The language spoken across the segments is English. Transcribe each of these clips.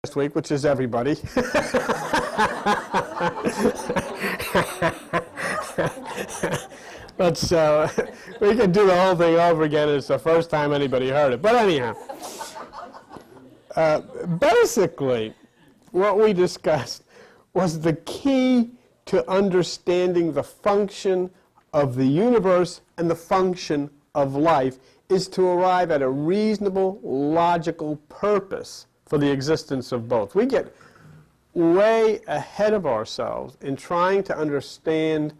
last week, which is everybody. But we could do the whole thing over again. It's the first time anybody heard it. But anyhow, basically, what we discussed was the key to understanding the function of the universe and the function of life is to arrive at a reasonable, logical purpose for the existence of both. We get way ahead of ourselves in trying to understand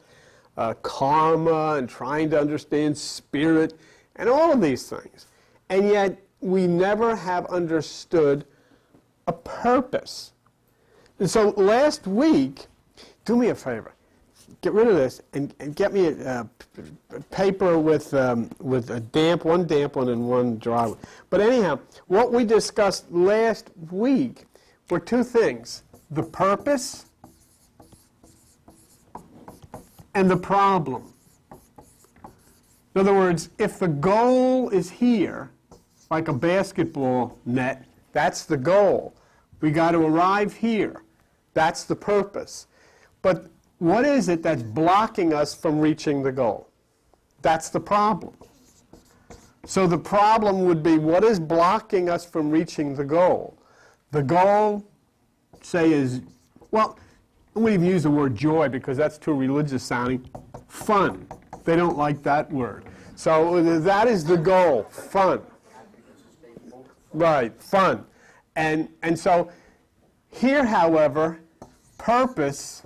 karma and trying to understand spirit and all of these things. And yet we never have understood a purpose. And so last week, do me a favor, get rid of this and get me a paper with a damp, one damp one and one dry one. But anyhow, what we discussed last week were two things: the purpose and the problem. In other words, if the goal is here, like a basketball net, that's the goal. We got to arrive here. That's the purpose. But what is it that's blocking us from reaching the goal? That's the problem. So the problem would be, what is blocking us from reaching the goal? The goal, say, is, well, I wouldn't even use the word joy because that's too religious sounding. Fun. They don't like that word. So that is the goal, fun. Right, fun. And so here, however, purpose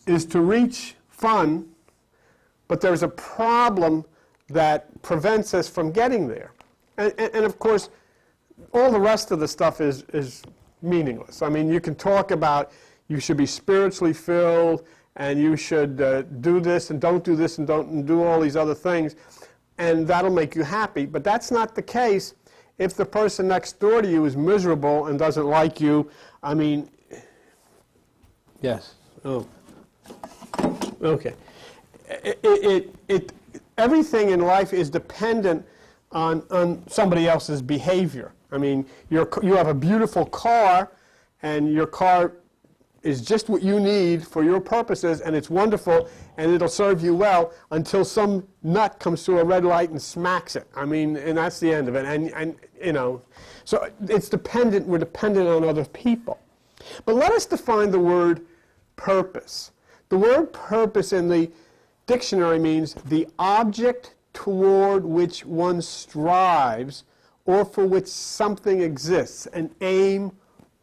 is to reach fun, but there's a problem that prevents us from getting there. And of course, all the rest of the stuff is meaningless. I mean, you can talk about you should be spiritually filled, and you should do this and don't do this and don't do all these other things, and that'll make you happy. But that's not the case if the person next door to you is miserable and doesn't like you. I mean, yes. Oh. Okay. Everything in life is dependent on somebody else's behavior. I mean, you have a beautiful car, and your car is just what you need for your purposes, and it's wonderful, and it'll serve you well until some nut comes through a red light and smacks it. I mean, and that's the end of it. And you know, so it's dependent. We're dependent on other people. But let us define the word purpose. The word purpose in the dictionary means the object toward which one strives or for which something exists, an aim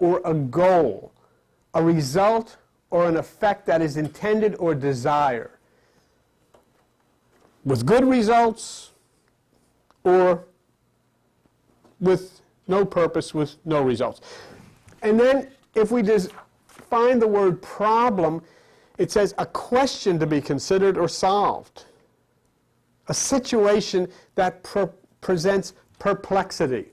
or a goal, a result or an effect that is intended or desired, with good results or with no purpose, with no results. And then if we just find the word problem, it says a question to be considered or solved, a situation that presents perplexity.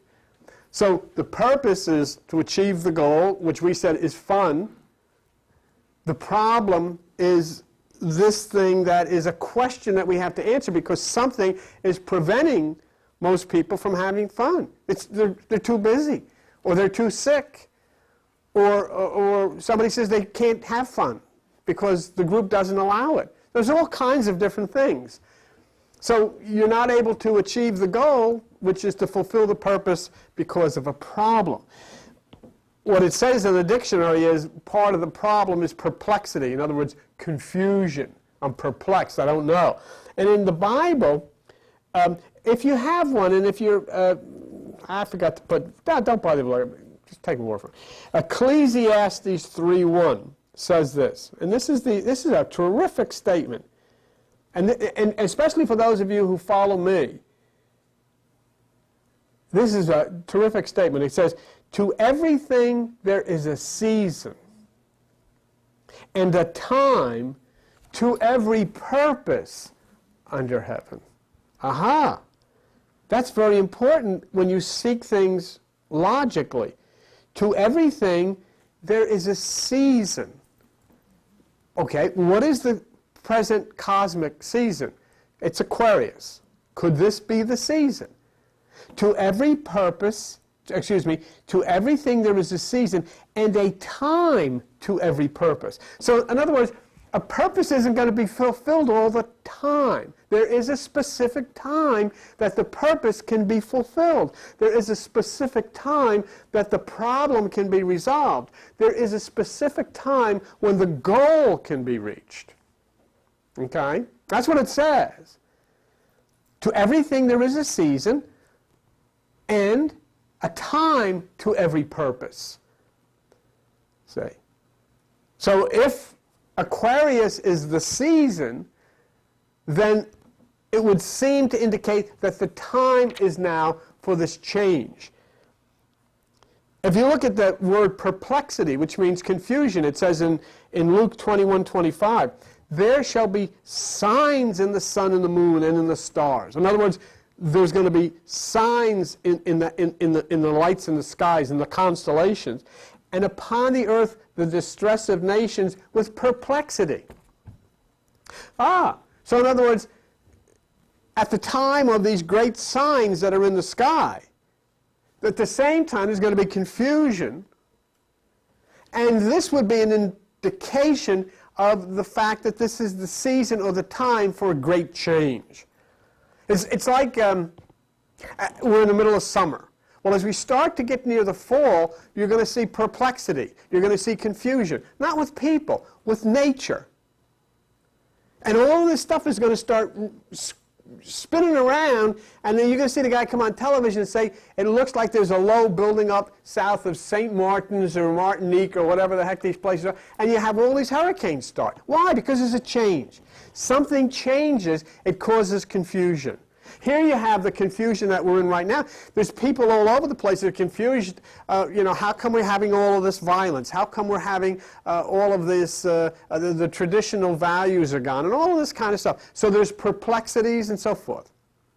So the purpose is to achieve the goal, which we said is fun. The problem is this thing that is a question that we have to answer because something is preventing most people from having fun. They're too busy, or they're too sick, or somebody says they can't have fun because the group doesn't allow it. There's all kinds of different things. So you're not able to achieve the goal, which is to fulfill the purpose, because of a problem. What it says in the dictionary is part of the problem is perplexity. In other words, confusion. I'm perplexed. I don't know. And in the Bible, if you have one, and if you're, I forgot to put, don't bother, just take a word for it. Ecclesiastes 3:1 says this, and this is a terrific statement. And especially for those of you who follow me, this is a terrific statement. It says, to everything there is a season and a time to every purpose under heaven. Aha! That's very important when you seek things logically. To everything there is a season. Okay, what is the present cosmic season? It's Aquarius. Could this be the season? To every purpose to everything there is a season, and a time to every purpose. So, in other words, a purpose isn't going to be fulfilled all the time. There is a specific time that the purpose can be fulfilled. There is a specific time that the problem can be resolved. There is a specific time when the goal can be reached. Okay? That's what it says. To everything there is a season, and a time to every purpose. See? So if Aquarius is the season, then it would seem to indicate that the time is now for this change. If you look at the word perplexity, which means confusion, it says in Luke 21:25, there shall be signs in the sun and the moon and in the stars. In other words, there's going to be signs in the lights in the skies, in the constellations, and upon the earth the distress of nations with perplexity. So in other words, at the time of these great signs that are in the sky, at the same time there's going to be confusion, and this would be an indication of the fact that this is the season or the time for a great change. It's like we're in the middle of summer. Well, as we start to get near the fall, you're going to see perplexity. You're going to see confusion. Not with people, with nature. And all this stuff is going to start spinning around, and then you're going to see the guy come on television and say, it looks like there's a low building up south of St. Martin's or Martinique or whatever the heck these places are, and you have all these hurricanes start. Why? Because there's a change. Something changes, it causes confusion. Here you have the confusion that we're in right now. There's people all over the place that are confused. How come we're having all of this violence? How come we're having all of this, the traditional values are gone, and all of this kind of stuff. So there's perplexities and so forth.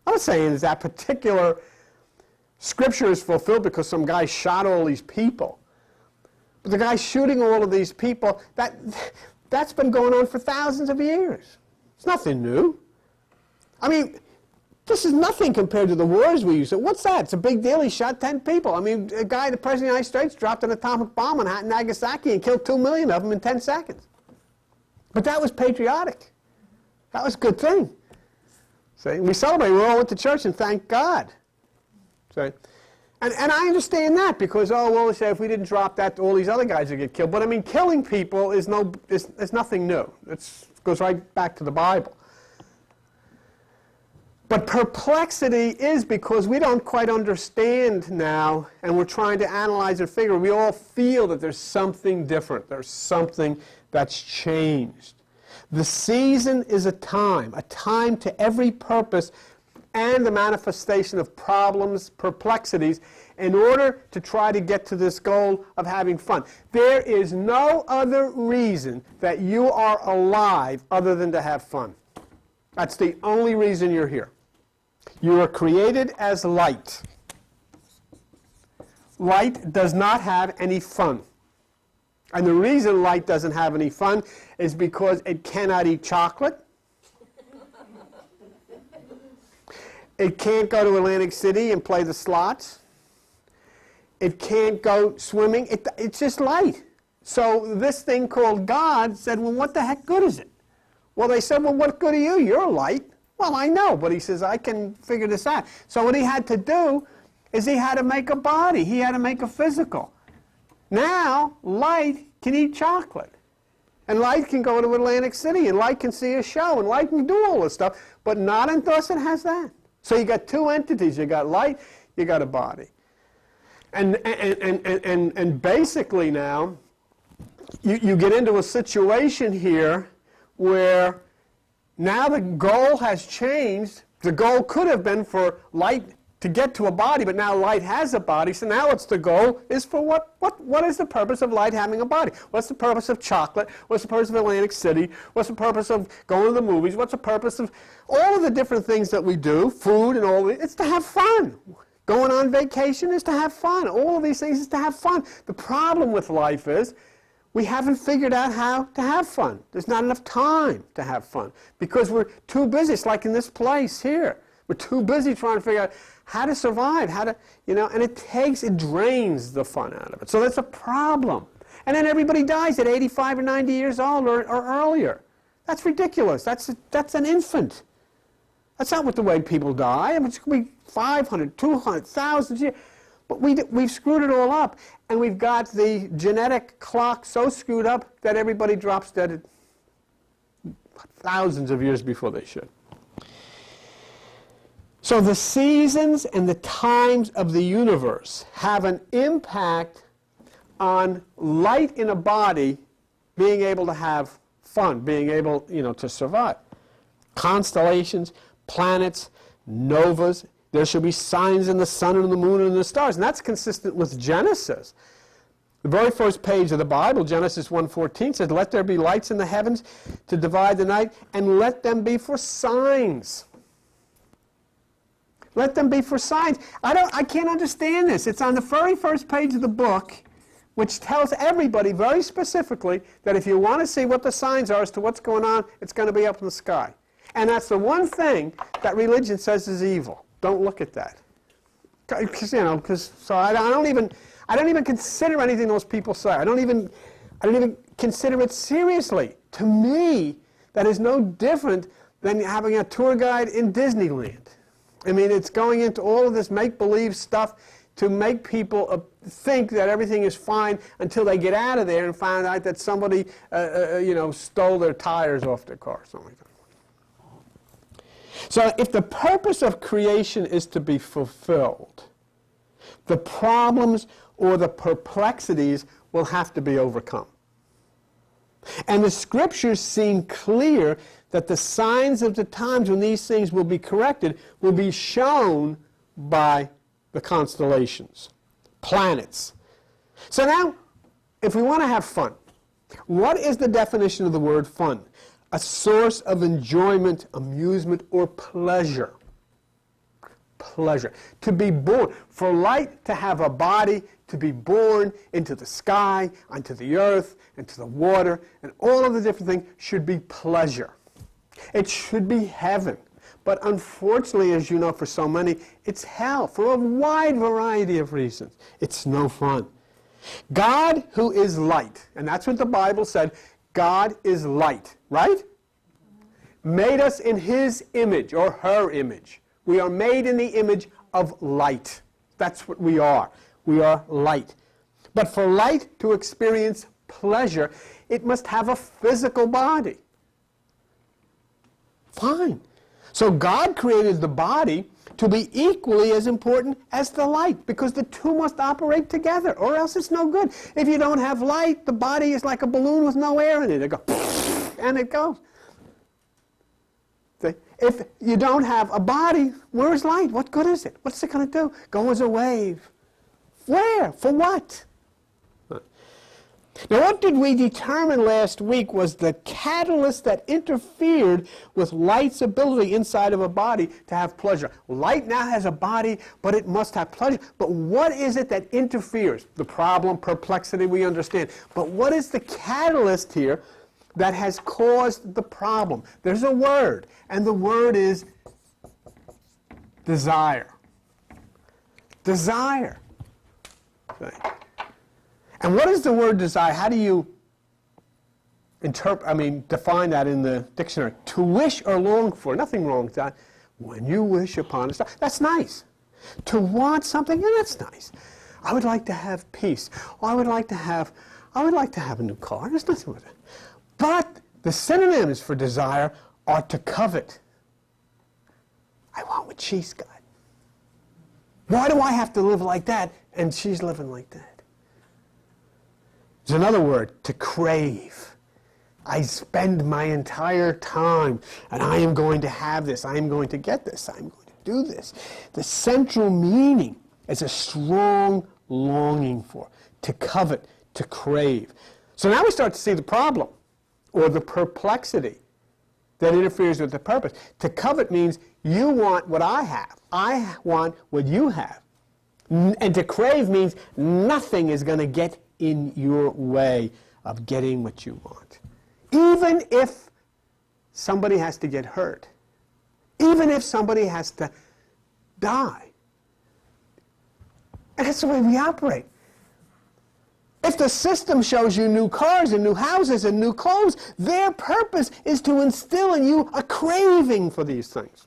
I'm not saying that particular scripture is fulfilled because some guy shot all these people. But the guy shooting all of these people, that's been going on for thousands of years. It's nothing new. I mean, this is nothing compared to the wars we used to. What's that? It's a big deal. He shot 10 people. I mean, a guy, the President of the United States, dropped an atomic bomb on Nagasaki and killed 2 million of them in 10 seconds. But that was patriotic. That was a good thing. See, we celebrate. We all went to church and thank God. See? And I understand that because, we say if we didn't drop that, all these other guys would get killed. But I mean, killing people is nothing new. It goes right back to the Bible. But perplexity is because we don't quite understand now, and we're trying to analyze and figure. We all feel that there's something different. There's something that's changed. The season is a time to every purpose and the manifestation of problems, perplexities, in order to try to get to this goal of having fun. There is no other reason that you are alive other than to have fun. That's the only reason you're here. You are created as light. Light does not have any fun. And the reason light doesn't have any fun is because it cannot eat chocolate. It can't go to Atlantic City and play the slots. It can't go swimming. It's just light. So this thing called God said, well, what the heck good is it? Well, they said, well, what good are you? You're light. Well, I know, but he says, I can figure this out. So what he had to do is he had to make a body. He had to make a physical. Now, light can eat chocolate. And light can go to Atlantic City, and light can see a show, and light can do all this stuff, but not unless it has that. So you got two entities. You got light, you got a body. And basically now, you get into a situation here where now the goal has changed. The goal could have been for light to get to a body, but now light has a body, so now it's the goal is for what is the purpose of light having a body? What's the purpose of chocolate? What's the purpose of Atlantic City? What's the purpose of going to the movies? What's the purpose of all of the different things that we do, food and all of it? It's to have fun. Going on vacation is to have fun. All of these things is to have fun. The problem with life is we haven't figured out how to have fun. There's not enough time to have fun because we're too busy. It's like in this place here. We're too busy trying to figure out how to survive, how to, and it drains the fun out of it. So that's a problem. And then everybody dies at 85 or 90 years old or earlier. That's ridiculous. That's an infant. That's not the way people die. I mean, it's going to be 500, 200, 1,000 years. But we've screwed it all up. And we've got the genetic clock so screwed up that everybody drops dead thousands of years before they should. So the seasons and the times of the universe have an impact on light in a body being able to have fun, being able, to survive. Constellations, planets, novas, there should be signs in the sun and the moon and the stars. And that's consistent with Genesis. The very first page of the Bible, Genesis 1:14, says, "Let there be lights in the heavens to divide the night, and let them be for signs." Let them be for signs. I can't understand this. It's on the very first page of the book, which tells everybody very specifically that if you want to see what the signs are as to what's going on, it's going to be up in the sky. And that's the one thing that religion says is evil. Don't look at that. So I don't even consider anything those people say. I don't even consider it seriously. To me, that is no different than having a tour guide in Disneyland. I mean, it's going into all of this make-believe stuff to make people think that everything is fine until they get out of there and find out that somebody, stole their tires off their car or something like that. So if the purpose of creation is to be fulfilled, the problems or the perplexities will have to be overcome. And the scriptures seem clear that the signs of the times when these things will be corrected will be shown by the constellations, planets. So now, if we want to have fun, what is the definition of the word fun? A source of enjoyment, amusement, or pleasure. Pleasure. To be born. For light to have a body, to be born into the sky, onto the earth, into the water, and all of the different things should be pleasure. It should be heaven. But unfortunately, as you know, for so many, it's hell for a wide variety of reasons. It's no fun. God, who is light, and that's what the Bible said, God is light, right? Made us in his image, or her image. We are made in the image of light. That's what we are. We are light. But for light to experience pleasure, it must have a physical body. Fine. So God created the body to be equally as important as the light, because the two must operate together, or else it's no good. If you don't have light, the body is like a balloon with no air in it. It goes, and it goes. If you don't have a body, where's light? What good is it? What's it going to do? Go as a wave. Where? For what? Now, what did we determine last week was the catalyst that interfered with light's ability inside of a body to have pleasure. Light now has a body, but it must have pleasure. But what is it that interferes? The problem, perplexity, we understand. But what is the catalyst here that has caused the problem? There's a word, and the word is desire. Desire. Okay. And what is the word desire? How do you define that in the dictionary? To wish or long for. Nothing wrong with that. When you wish upon a star. That's nice. To want something, that's nice. I would like to have peace. Or I would like to have a new car. There's nothing with it. But the synonyms for desire are to covet. I want what she's got. Why do I have to live like that and she's living like that? There's another word, to crave. I spend my entire time, and I am going to have this, I am going to get this, I am going to do this. The central meaning is a strong longing for, to covet, to crave. So now we start to see the problem, or the perplexity that interferes with the purpose. To covet means you want what I have. I want what you have. And to crave means nothing is going to get in your way of getting what you want. Even if somebody has to get hurt. even if somebody has to die. And that's the way we operate. If the system shows you new cars and new houses and new clothes, their purpose is to instill in you a craving for these things.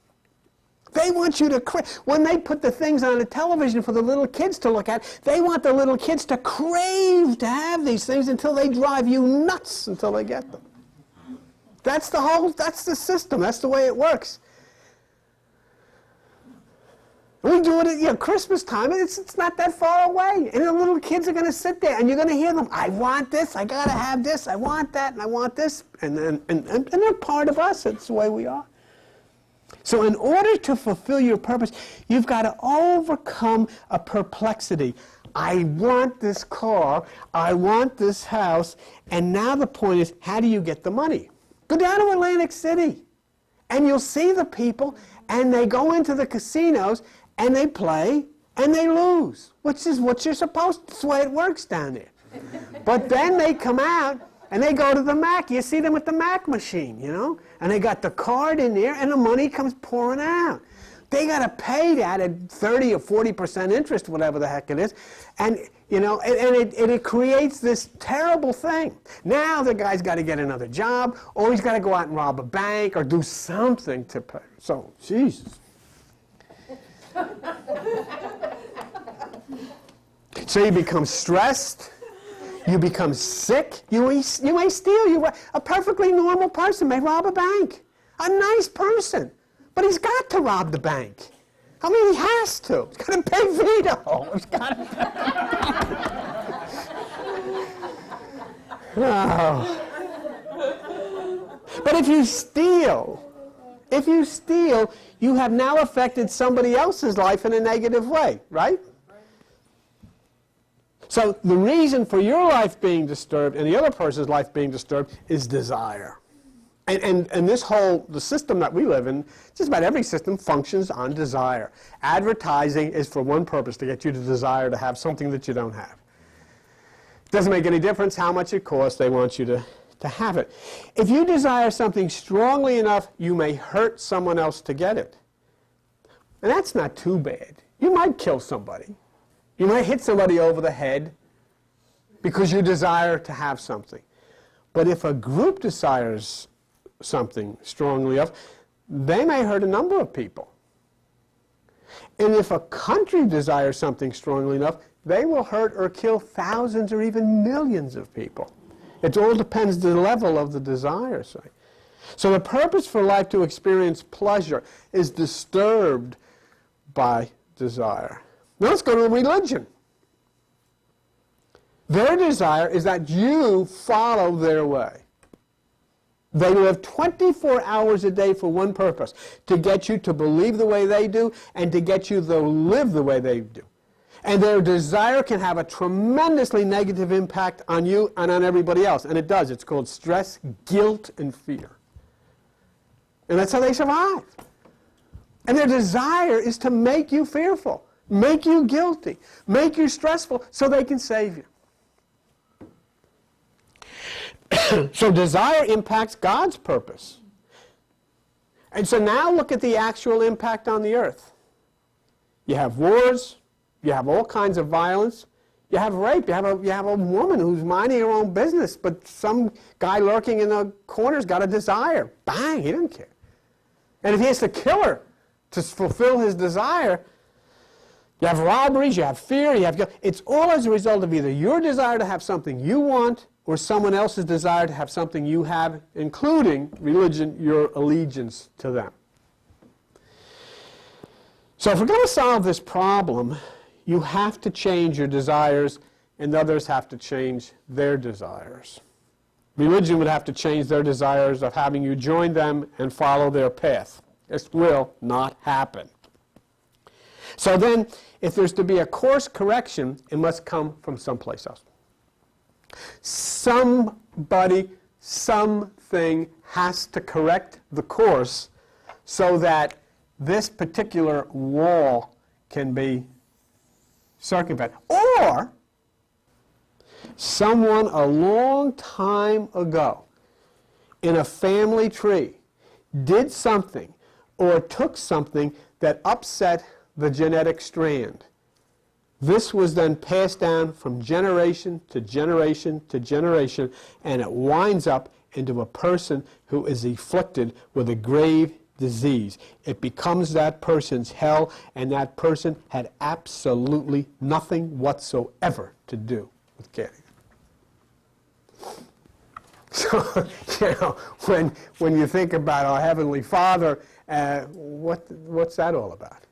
They want you to crave. When they put the things on the television for the little kids to look at, they want the little kids to crave to have these things until they drive you nuts until they get them. That's the system. That's the way it works. We do it at Christmas time, and it's not that far away. And the little kids are going to sit there, and you're going to hear them, I want this, I got to have this, I want that, and I want this. And they're part of us. It's the way we are. So in order to fulfill your purpose, you've got to overcome a perplexity. I want this car, I want this house, and now the point is, how do you get the money? Go down to Atlantic City, and you'll see the people, and they go into the casinos, and they play, and they lose, which is what you're supposed to. That's the way it works down there. But then they come out, and they go to the Mac. You see them at the Mac machine, and they got the card in there, and the money comes pouring out. They got to pay that at 30 or 40% interest, whatever the heck it is, and it creates this terrible thing. Now the guy's got to get another job, or he's got to go out and rob a bank, or do something to pay. So, Jesus. So you become stressed, you become sick, you may steal. A perfectly normal person may rob a bank. A nice person. But he's got to rob the bank. I mean, he has to. He's got to pay Vito. He's got to Oh. But if you steal, you have now affected somebody else's life in a negative way, right? So the reason for your life being disturbed and the other person's life being disturbed is desire. And the system that we live in, just about every system functions on desire. Advertising is for one purpose, to get you to desire to have something that you don't have. It doesn't make any difference how much it costs, they want you to have it. If you desire something strongly enough, you may hurt someone else to get it. And that's not too bad. You might kill somebody. You might hit somebody over the head because you desire to have something. But if a group desires something strongly enough, they may hurt a number of people. And if a country desires something strongly enough, they will hurt or kill thousands or even millions of people. It all depends on the level of the desire, say. So the purpose for life to experience pleasure is disturbed by desire. Now let's go to religion. Their desire is that you follow their way. They live 24 hours a day for one purpose, to get you to believe the way they do and to get you to live the way they do. And their desire can have a tremendously negative impact on you and on everybody else. And it does. It's called stress, guilt, and fear. And that's how they survive. And their desire is to make you fearful, make you guilty, make you stressful so they can save you. So desire impacts God's purpose. And so now look at the actual impact on the earth. You have wars, you have all kinds of violence, you have rape, you have a woman who's minding her own business, but some guy lurking in the corner's got a desire. Bang, he doesn't care. And if he has to kill her to fulfill his desire, you have robberies, you have fear, it's all as a result of either your desire to have something you want or someone else's desire to have something you have, including religion, your allegiance to them. So if we're going to solve this problem, you have to change your desires, and others have to change their desires. Religion would have to change their desires of having you join them and follow their path. This will not happen. So then, if there's to be a course correction, it must come from someplace else. Somebody, something has to correct the course so that this particular wall can be circumvented. Or someone a long time ago in a family tree did something or took something that upset the genetic strand. This was then passed down from generation to generation to generation, and it winds up into a person who is afflicted with a grave disease. It becomes that person's hell, and that person had absolutely nothing whatsoever to do with getting it. So, when you think about our Heavenly Father, what's that all about?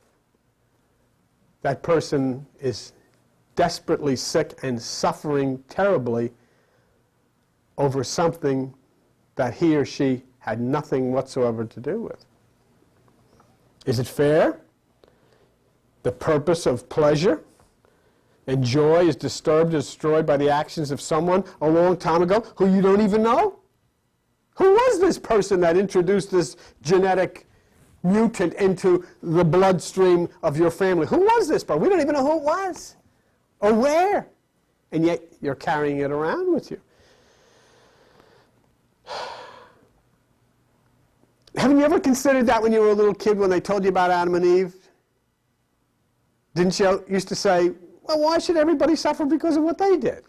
That person is desperately sick and suffering terribly over something that he or she had nothing whatsoever to do with. Is it fair? The purpose of pleasure and joy is disturbed or destroyed by the actions of someone a long time ago who you don't even know? Who was this person that introduced this genetic mutant into the bloodstream of your family? Who was this person? We don't even know who it was or where. And yet you're carrying it around with you. Haven't you ever considered that when you were a little kid when they told you about Adam and Eve? Didn't you used to say, well, why should everybody suffer because of what they did?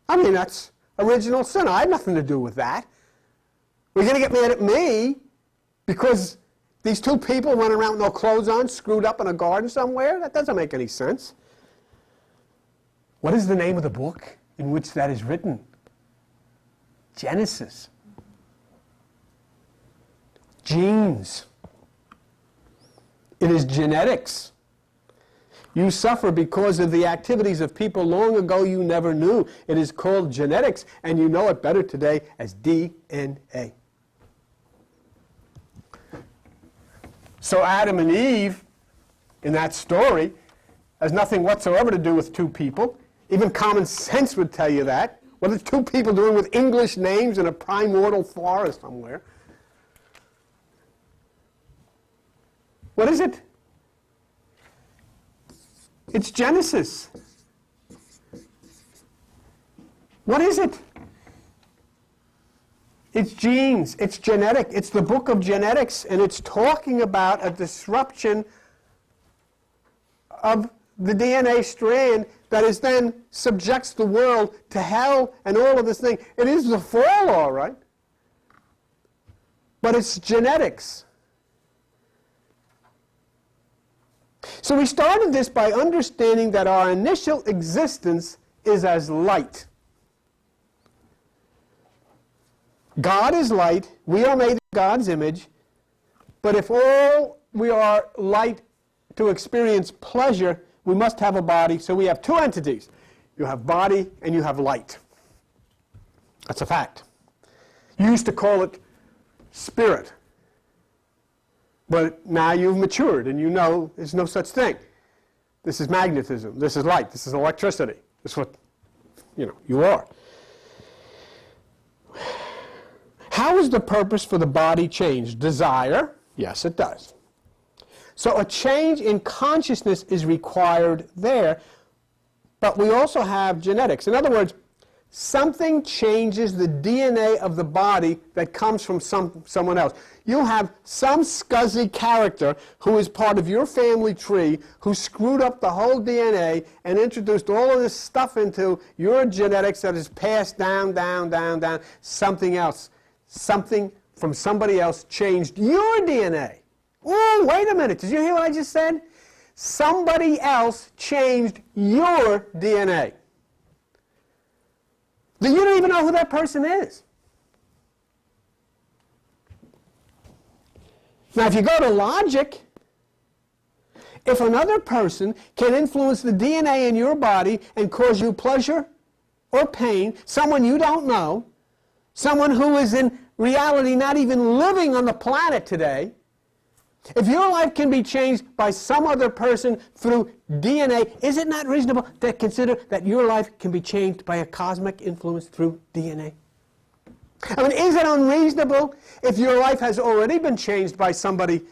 I mean, that's original sin. I had nothing to do with that. We're going to get mad at me because these two people went around with no clothes on, screwed up in a garden somewhere? That doesn't make any sense. What is the name of the book in which that is written? Genesis. Genes. It is genetics. You suffer because of the activities of people long ago you never knew. It is called genetics, and you know it better today as DNA. So Adam and Eve, in that story, has nothing whatsoever to do with two people. Even common sense would tell you that. What are two people doing with English names in a primordial forest somewhere? What is it? It's Genesis. What is it? It's genes. It's genetic. It's the book of genetics, and it's talking about a disruption of the DNA strand that is then subjects the world to hell and all of this thing. It is the fall, all right, but it's genetics. So we started this by understanding that our initial existence is as light. God is light. We are made in God's image. But if all we are light to experience pleasure, we must have a body. So we have two entities. You have body and you have light. That's a fact. You used to call it spirit. But now you've matured and you know there's no such thing. This is magnetism. This is light. This is electricity. This is what, you are. How is the purpose for the body changed? Desire? Yes, it does. So a change in consciousness is required there, but we also have genetics. In other words, something changes the DNA of the body that comes from someone else. You have some scuzzy character who is part of your family tree who screwed up the whole DNA and introduced all of this stuff into your genetics that is passed down. Something else. Something from somebody else changed your DNA. Oh, wait a minute. Did you hear what I just said? Somebody else changed your DNA. Then you don't even know who that person is. Now, if you go to logic, if another person can influence the DNA in your body and cause you pleasure or pain, someone you don't know, someone who is in reality not even living on the planet today, if your life can be changed by some other person through DNA, is it not reasonable to consider that your life can be changed by a cosmic influence through DNA? I mean, is it unreasonable if your life has already been changed by somebody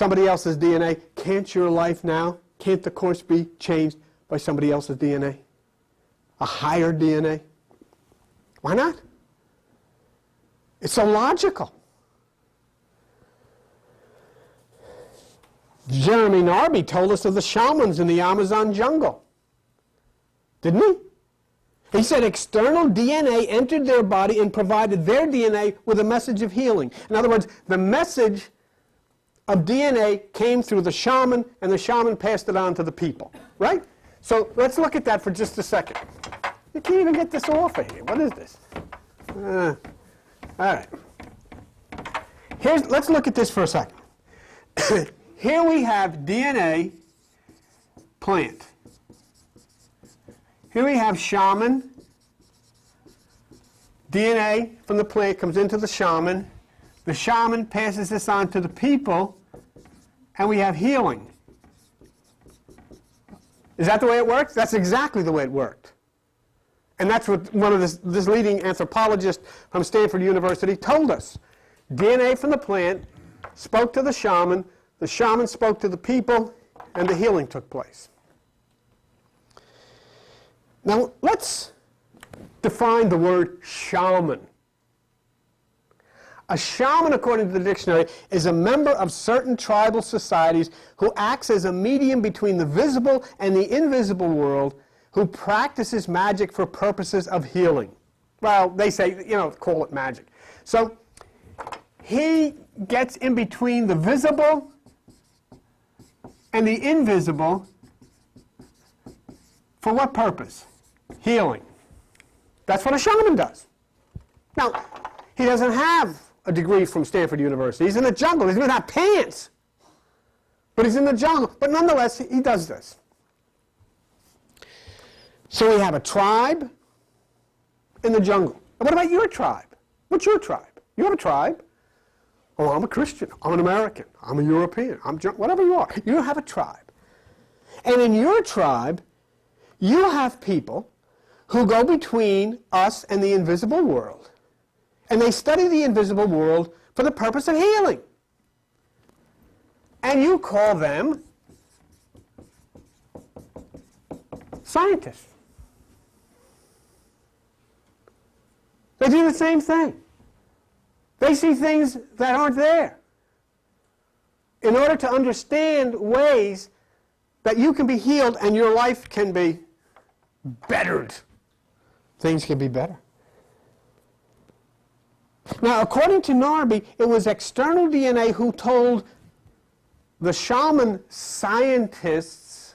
else's DNA? Can't your life now, can't the course be changed by somebody else's DNA? A higher DNA? Why not? It's so logical. Jeremy Narby told us of the shamans in the Amazon jungle. Didn't he? He said external DNA entered their body and provided their DNA with a message of healing. In other words, the message of DNA came through the shaman, and the shaman passed it on to the people. Right? So let's look at that for just a second. You can't even get this off of here. What is this? All right. Let's look at this for a second. Here we have DNA plant. Here we have shaman. DNA from the plant comes into the shaman. The shaman passes this on to the people, and we have healing. Is that the way it works? That's exactly the way it worked. And that's what one of this leading anthropologist from Stanford University told us. DNA from the plant spoke to the shaman spoke to the people, and the healing took place. Now, let's define the word shaman. A shaman, according to the dictionary, is a member of certain tribal societies who acts as a medium between the visible and the invisible world, who practices magic for purposes of healing. Well, they say, call it magic. So he gets in between the visible and the invisible for what purpose? Healing. That's what a shaman does. Now, he doesn't have a degree from Stanford University. He's in the jungle. He's without pants. But he's in the jungle. But nonetheless, he does this. So we have a tribe in the jungle. And what about your tribe? What's your tribe? You have a tribe. Oh, I'm a Christian. I'm an American. I'm a European. Whatever you are. You have a tribe. And in your tribe, you have people who go between us and the invisible world. And they study the invisible world for the purpose of healing. And you call them scientists. They do the same thing. They see things that aren't there. In order to understand ways that you can be healed and your life can be bettered. Things can be better. Now, according to Narby, it was external DNA who told the shaman scientists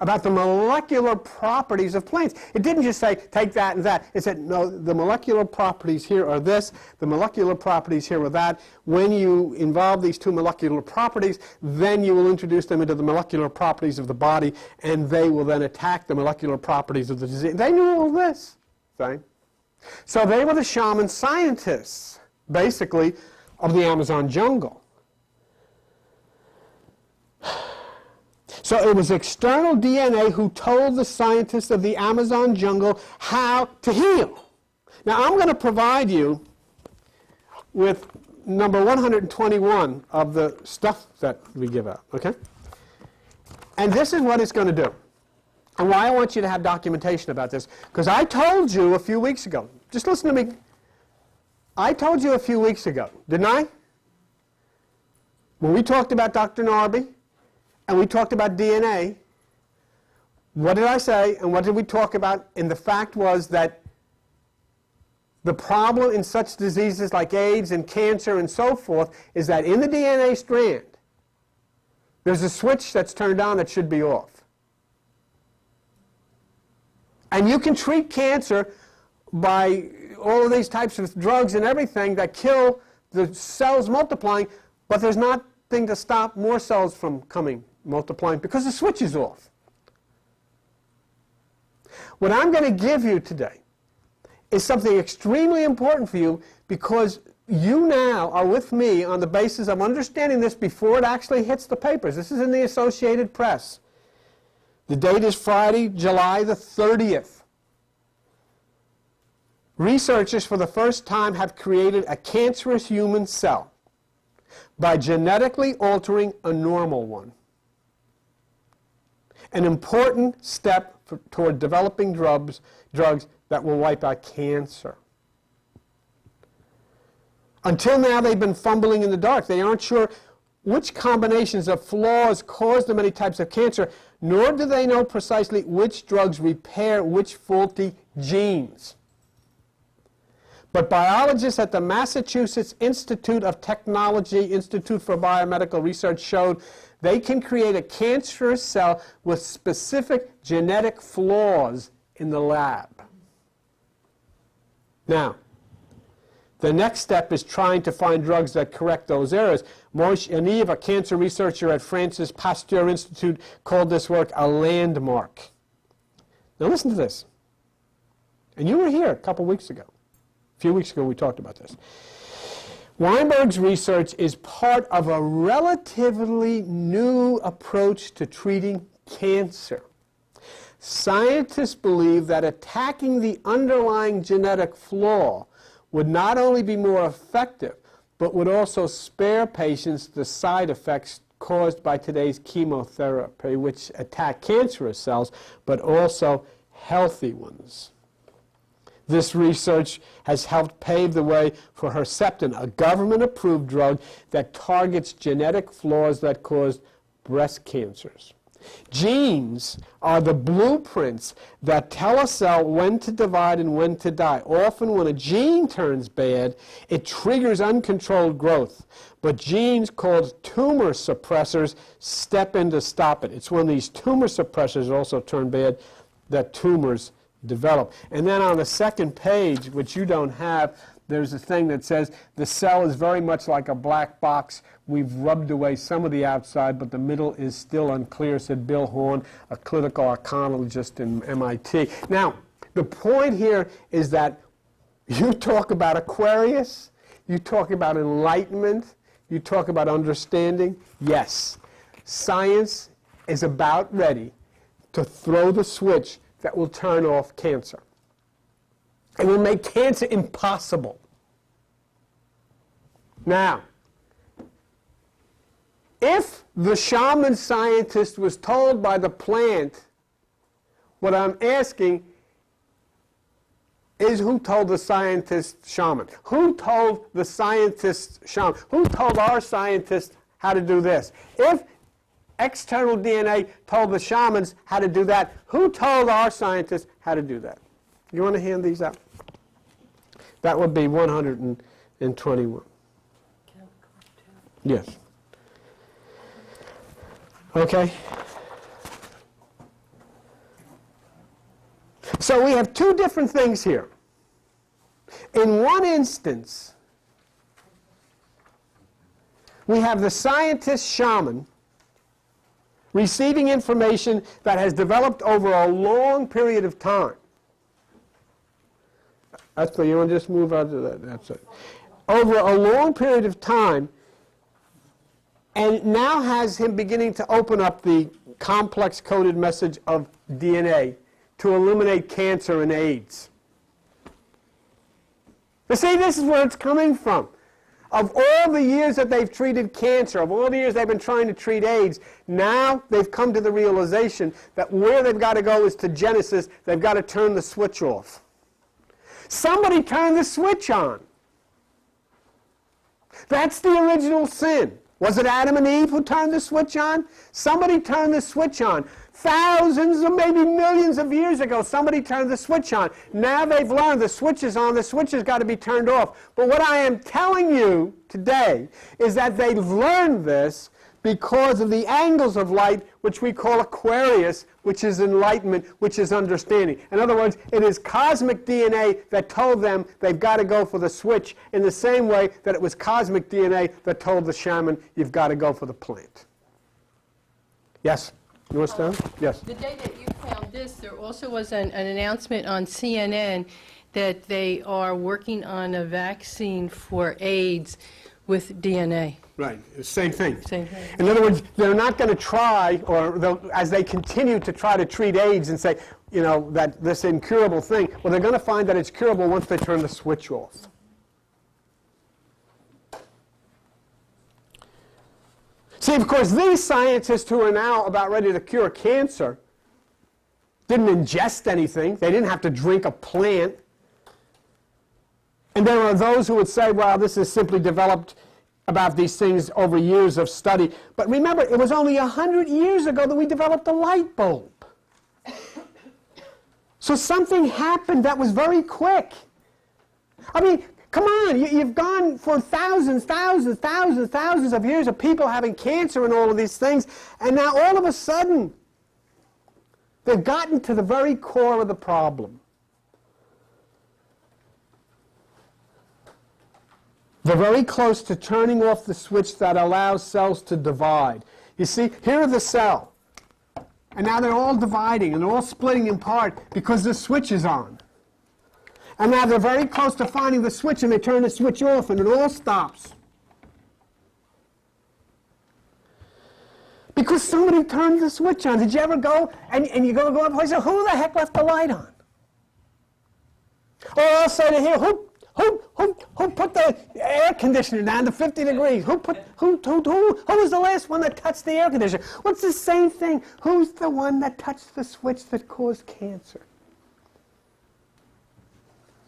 about the molecular properties of plants. It didn't just say, take that and that. It said, no, the molecular properties here are this, the molecular properties here are that. When you involve these two molecular properties, then you will introduce them into the molecular properties of the body, and they will then attack the molecular properties of the disease. They knew all this. See? So they were the shaman scientists, basically, of the Amazon jungle. So it was external DNA who told the scientists of the Amazon jungle how to heal. Now I'm going to provide you with number 121 of the stuff that we give out, okay? And this is what it's going to do. And why I want you to have documentation about this. Because I told you a few weeks ago, just listen to me. I told you a few weeks ago, didn't I? When we talked about Dr. Narby, and we talked about DNA, what did I say and what did we talk about? And the fact was that the problem in such diseases like AIDS and cancer and so forth is that in the DNA strand, there's a switch that's turned on that should be off. And you can treat cancer by all of these types of drugs and everything that kill the cells multiplying, but there's nothing to stop more cells from multiplying because the switch is off. What I'm going to give you today is something extremely important for you because you now are with me on the basis of understanding this before it actually hits the papers. This is in the Associated Press. The date is Friday, July the 30th. Researchers for the first time have created a cancerous human cell by genetically altering a normal one. An important step toward developing drugs that will wipe out cancer. Until now, they've been fumbling in the dark. They aren't sure which combinations of flaws cause the many types of cancer, nor do they know precisely which drugs repair which faulty genes. But biologists at the Massachusetts Institute of Technology, Institute for Biomedical Research, showed they can create a cancerous cell with specific genetic flaws in the lab. Now, the next step is trying to find drugs that correct those errors. Moish Yaniv, a cancer researcher at Francis Pasteur Institute, called this work a landmark. Now listen to this. And you were here a couple weeks ago. A few weeks ago we talked about this. Weinberg's research is part of a relatively new approach to treating cancer. Scientists believe that attacking the underlying genetic flaw would not only be more effective, but would also spare patients the side effects caused by today's chemotherapy, which attack cancerous cells, but also healthy ones. This research has helped pave the way for Herceptin, a government-approved drug that targets genetic flaws that cause breast cancers. Genes are the blueprints that tell a cell when to divide and when to die. Often when a gene turns bad, it triggers uncontrolled growth. But genes called tumor suppressors step in to stop it. It's when these tumor suppressors also turn bad that tumors develop. And then on the second page, which you don't have, there's a thing that says the cell is very much like a black box. We've rubbed away some of the outside, but the middle is still unclear, said Bill Horn, a clinical oncologist in MIT. Now, the point here is that you talk about Aquarius, you talk about enlightenment, you talk about understanding. Yes, science is about ready to throw the switch that will turn off cancer. It will make cancer impossible. Now, if the shaman scientist was told by the plant, what I'm asking is who told the scientist shaman? Who told the scientist shaman? Who told our scientist how to do this? If external DNA told the shamans how to do that, who told our scientists how to do that? You want to hand these out? That would be 121. Yes. Okay. So we have two different things here. In one instance, we have the scientist shaman receiving information that has developed over a long period of time. That's what you want to just move out to that. That's it. Over a long period of time, and it now has him beginning to open up the complex coded message of DNA to eliminate cancer and AIDS. You see, this is where it's coming from. Of all the years that they've treated cancer, of all the years they've been trying to treat AIDS, now they've come to the realization that where they've got to go is to Genesis. They've got to turn the switch off. Somebody turned the switch on. That's the original sin. Was it Adam and Eve who turned the switch on? Somebody turned the switch on. Thousands or maybe millions of years ago, somebody turned the switch on. Now they've learned the switch is on, the switch has got to be turned off. But what I am telling you today is that they've learned this because of the angles of light, which we call Aquarius, which is enlightenment, which is understanding. In other words, it is cosmic DNA that told them they've got to go for the switch in the same way that it was cosmic DNA that told the shaman you've got to go for the plant. Yes? You want to start? Yes. The day that you found this, there also was an announcement on CNN that they are working on a vaccine for AIDS with DNA. Right, same thing. Same thing. In other words, they're not going to try, or as they continue to try to treat AIDS and say, you know, that this incurable thing, well, they're going to find that it's curable once they turn the switch off. See, of course, these scientists who are now about ready to cure cancer didn't ingest anything. They didn't have to drink a plant. And there are those who would say, well, this is simply developed about these things over years of study. But remember, it was only 100 years ago that we developed the light bulb. So something happened that was very quick. I mean, come on, you've gone for thousands of years of people having cancer and all of these things, and now all of a sudden, they've gotten to the very core of the problem. They're very close to turning off the switch that allows cells to divide. You see, here are the cell. And now they're all dividing and they're all splitting apart because the switch is on. And now they're very close to finding the switch and they turn the switch off and it all stops. Because somebody turned the switch on. Did you ever go and you go up and say, who the heck left the light on? Or I'll say to here, who put the air conditioner down to 50 degrees? Who was the last one that touched the air conditioner? Well, it's the same thing. Who's the one that touched the switch that caused cancer?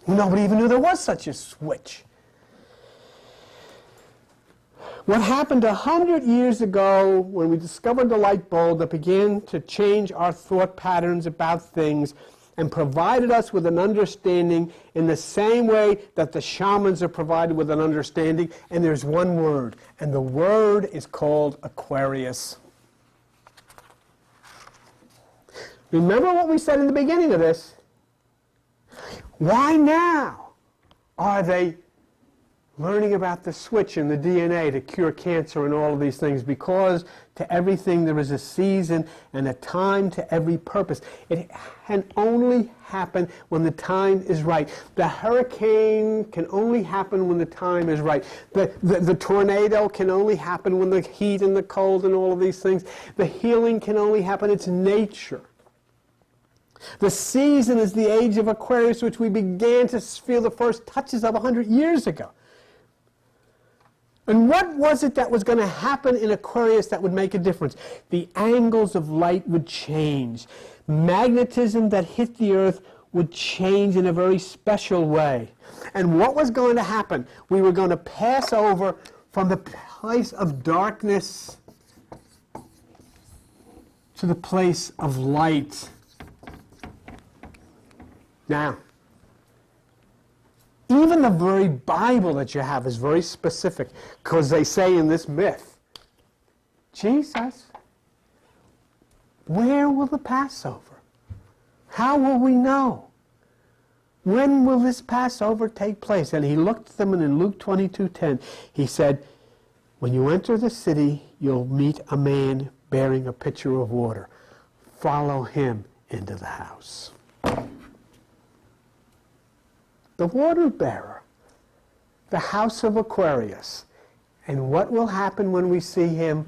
Nobody even knew there was such a switch. What happened 100 years ago when we discovered the light bulb that began to change our thought patterns about things and provided us with an understanding in the same way that the shamans are provided with an understanding, and there's one word, and the word is called Aquarius. Remember what we said in the beginning of this? Why now are they learning about the switch in the DNA to cure cancer and all of these things? Because to everything there is a season and a time to every purpose. It can only happen when the time is right. The hurricane can only happen when the time is right. The tornado can only happen when the heat and the cold and all of these things. The healing can only happen. It's nature. The season is the age of Aquarius, which we began to feel the first touches of 100 years ago. And what was it that was going to happen in Aquarius that would make a difference? The angles of light would change. Magnetism that hit the earth would change in a very special way. And what was going to happen? We were going to pass over from the place of darkness to the place of light. Now, even the very Bible that you have is very specific, because they say in this myth, Jesus, where will the Passover? How will we know? When will this Passover take place? And he looked at them, and in Luke 22:10, he said, when you enter the city, you'll meet a man bearing a pitcher of water. Follow him into the house. The water bearer, the house of Aquarius. And what will happen when we see him?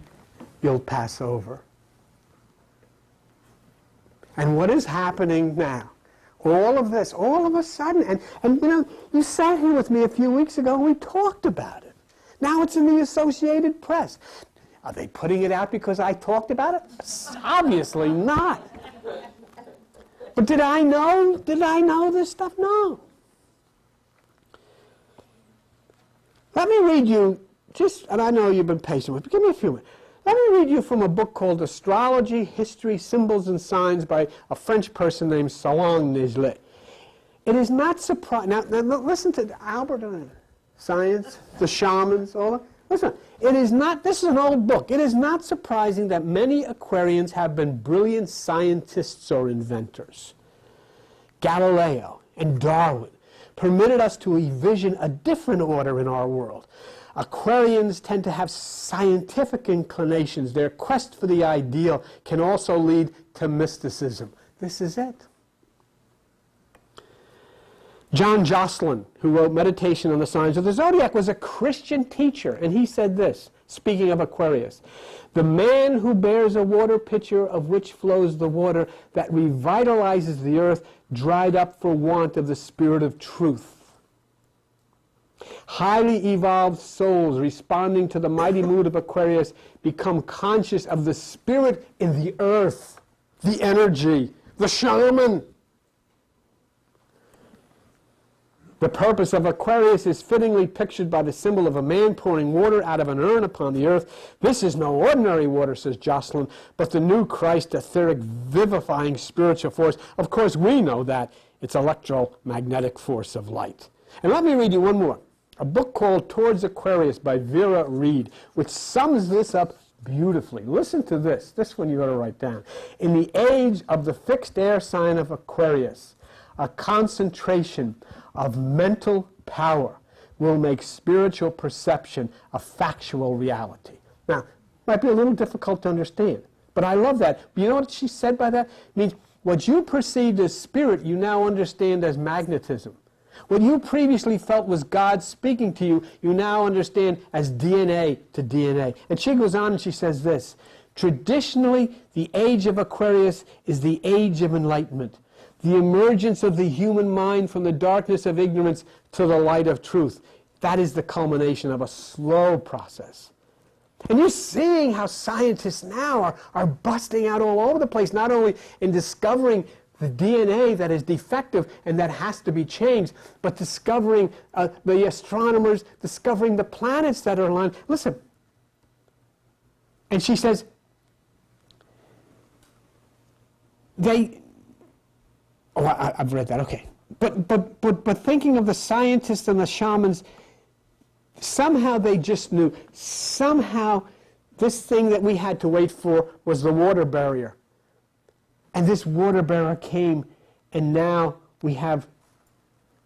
You'll pass over. And what is happening now? All of this, all of a sudden, and you know, you sat here with me a few weeks ago and we talked about it. Now it's in the Associated Press. Are they putting it out because I talked about it? Obviously not. But did I know this stuff? No. Let me read you, and I know you've been patient with me, give me a few minutes. Let me read you from a book called Astrology, History, Symbols, and Signs by a French person named Solange Nigelet. It is not surprising, now listen to Albert, Science, the Shamans, all that. Listen, it is not, this is an old book. It is not surprising that many Aquarians have been brilliant scientists or inventors. Galileo and Darwin permitted us to envision a different order in our world. Aquarians tend to have scientific inclinations. Their quest for the ideal can also lead to mysticism. This is it. John Jocelyn, who wrote Meditation on the Signs of the Zodiac, was a Christian teacher, and he said this, speaking of Aquarius, the man who bears a water pitcher of which flows the water that revitalizes the earth, dried up for want of the spirit of truth. Highly evolved souls responding to the mighty mood of Aquarius become conscious of the spirit in the earth, the energy, the shaman. The purpose of Aquarius is fittingly pictured by the symbol of a man pouring water out of an urn upon the earth. This is no ordinary water, says Jocelyn, but the new Christ, etheric, vivifying spiritual force. Of course, we know that. It's electromagnetic force of light. And let me read you one more. A book called Towards Aquarius by Vera Reed, which sums this up beautifully. Listen to this. This one you ought to write down. In the age of the fixed air sign of Aquarius, a concentration of mental power will make spiritual perception a factual reality. Now, it might be a little difficult to understand, but I love that. You know what she said by that? It means what you perceived as spirit, you now understand as magnetism. What you previously felt was God speaking to you, you now understand as DNA to DNA. And she goes on and she says this, traditionally, the age of Aquarius is the age of enlightenment, the emergence of the human mind from the darkness of ignorance to the light of truth. That is the culmination of a slow process. And you're seeing how scientists now are busting out all over the place, not only in discovering the DNA that is defective and that has to be changed, but discovering the astronomers, discovering the planets that are aligned. Listen. And she says, I've read that, okay. But thinking of the scientists and the shamans, somehow they just knew. Somehow this thing that we had to wait for was the water barrier. And this water barrier came, and now we have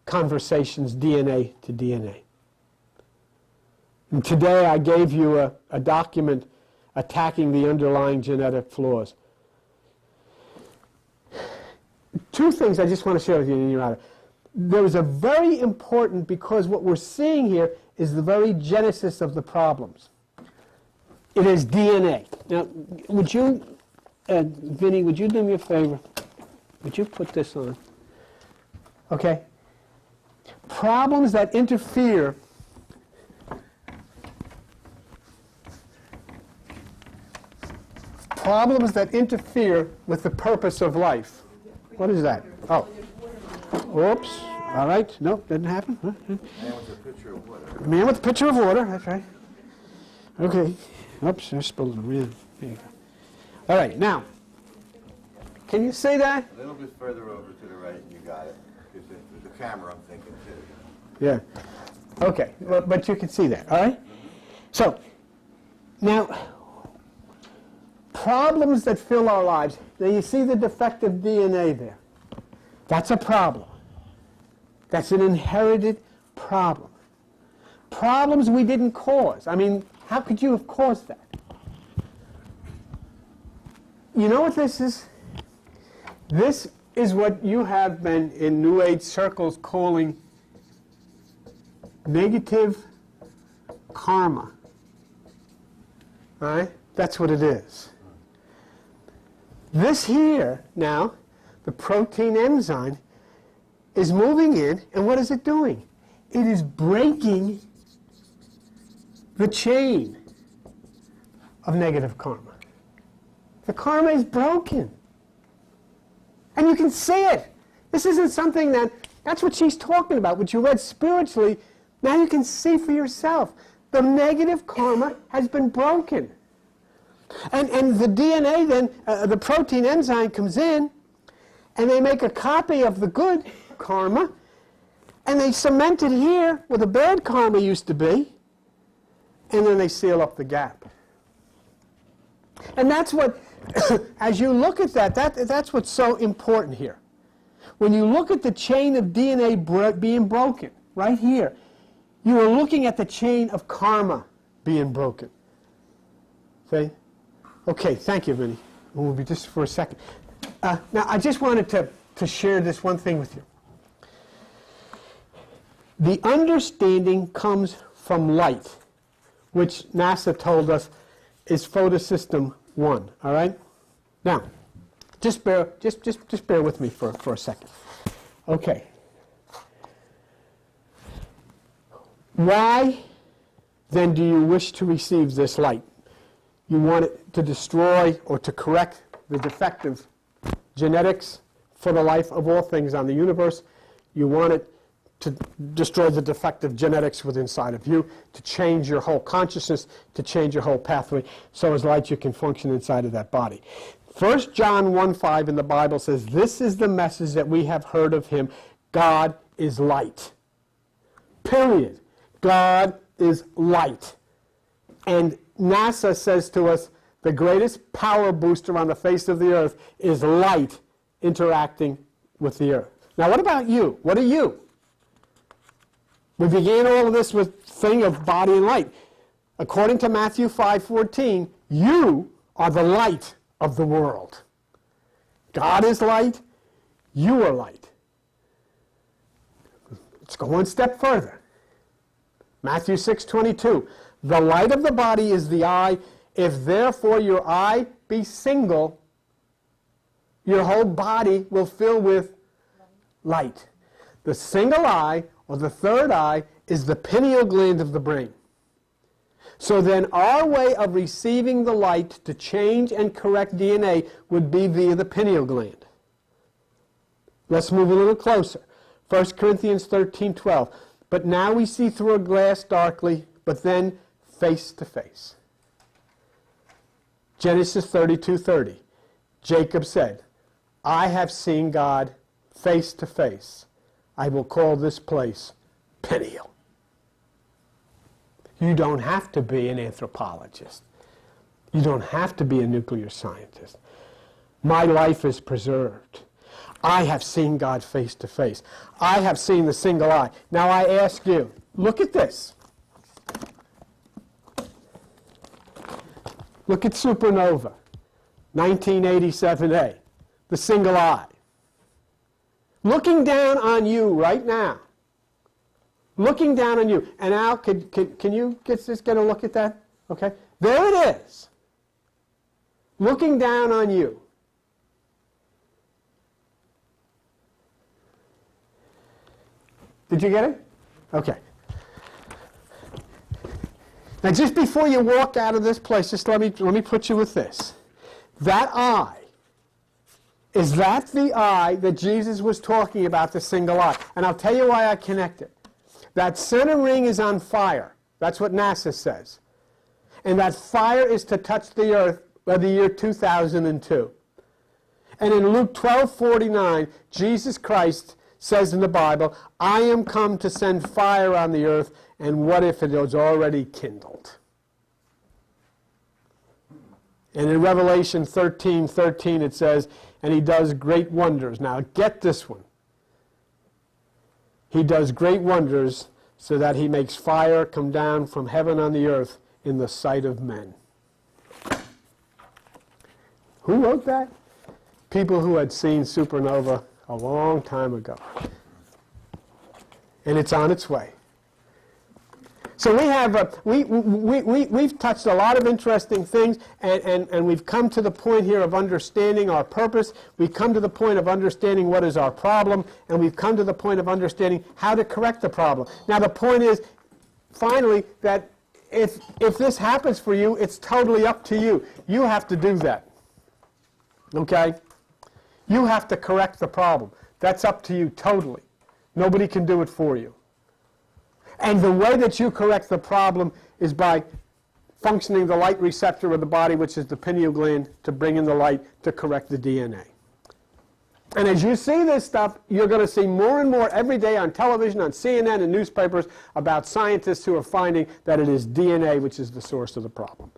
conversations DNA to DNA. And today I gave you a document attacking the underlying genetic flaws. Two things I just want to share with you and you're out of it. There is a very important, because what we're seeing here is the very genesis of the problems. It is DNA. Now, would you, Vinny, would you do me a favor? Would you put this on? Okay? Problems that interfere with the purpose of life. What is that? Oh. Oops. All right. Nope, didn't happen. Man with a pitcher of water. Man with a pitcher of water. That's right. Okay. Oops, I spilled it. There you go. All right. Now, can you see that? A little bit further over to the right, and you got it. Because the camera, I'm thinking, too. Yeah. Okay. Well, but you can see that. All right? So, now, problems that fill our lives. Now, you see the defective DNA there. That's a problem. That's an inherited problem. Problems we didn't cause. I mean, how could you have caused that? You know what this is? This is what you have been in New Age circles calling negative karma. All right? That's what it is. This here, now, the protein enzyme, is moving in, and what is it doing? It is breaking the chain of negative karma. The karma is broken. And you can see it. This isn't something that's what she's talking about, what you read spiritually. Now you can see for yourself. The negative karma has been broken. And the DNA then, the protein enzyme comes in, and they make a copy of the good karma, and they cement it here where the bad karma used to be, and then they seal up the gap. And that's what, as you look at that's what's so important here. When you look at the chain of DNA being broken, right here, you are looking at the chain of karma being broken. See? Okay, thank you, Vinny. We'll be just for a second. Now, I just wanted to share this one thing with you. The understanding comes from light, which NASA told us is photosystem 1, all right? Now, just bear with me for a second. Okay. Why, then, do you wish to receive this light? You want it to destroy or to correct the defective genetics for the life of all things on the universe. You want it to destroy the defective genetics within inside of you, to change your whole consciousness, to change your whole pathway, so as light you can function inside of that body. 1 John 1:5 in the Bible says, this is the message that we have heard of him. God is light. Period. God is light. And NASA says to us, the greatest power booster on the face of the earth is light interacting with the earth. Now, what about you? What are you? We began all of this with thing of body and light. According to Matthew 5:14, you are the light of the world. God is light. You are light. Let's go one step further. Matthew 6:22, the light of the body is the eye. If therefore your eye be single, your whole body will fill with light. The single eye, or the third eye, is the pineal gland of the brain. So then our way of receiving the light to change and correct DNA would be via the pineal gland. Let's move a little closer. 1 Corinthians 13:12. But now we see through a glass darkly, but then face to face. Genesis 32:30. Jacob said, I have seen God face to face. I will call this place Peniel. You don't have to be an anthropologist. You don't have to be a nuclear scientist. My life is preserved. I have seen God face to face. I have seen the single eye. Now I ask you, look at this. Look at supernova, 1987A, the single eye. Looking down on you right now. Looking down on you. And Al, can you just get a look at that? Okay. There it is. Looking down on you. Did you get it? Okay. Now, just before you walk out of this place, just let me put you with this. That eye, is that the eye that Jesus was talking about, the single eye? And I'll tell you why I connect it. That center ring is on fire. That's what NASA says. And that fire is to touch the earth by the year 2002. And in Luke 12:49, Jesus Christ says in the Bible, I am come to send fire on the earth, and what if it was already kindled? And in Revelation 13:13 it says, and he does great wonders. Now get this one. He does great wonders so that he makes fire come down from heaven on the earth in the sight of men. Who wrote that? People who had seen supernova a long time ago. And it's on its way. So we have we've touched a lot of interesting things, and we've come to the point here of understanding our purpose. We've come to the point of understanding what is our problem, and we've come to the point of understanding how to correct the problem. Now the point is, finally, that if this happens for you, it's totally up to you. You have to do that. Okay? You have to correct the problem. That's up to you totally. Nobody can do it for you. And the way that you correct the problem is by functioning the light receptor of the body, which is the pineal gland, to bring in the light to correct the DNA. And as you see this stuff, you're going to see more and more every day on television, on CNN and newspapers about scientists who are finding that it is DNA which is the source of the problem.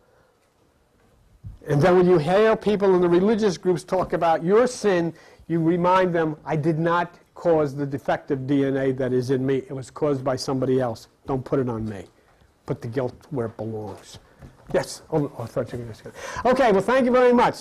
And then when you hear people in the religious groups talk about your sin, you remind them, I did not cause the defective DNA that is in me. It was caused by somebody else. Don't put it on me. Put the guilt where it belongs. Yes. Oh, I thought you were going to say. Okay, well, thank you very much.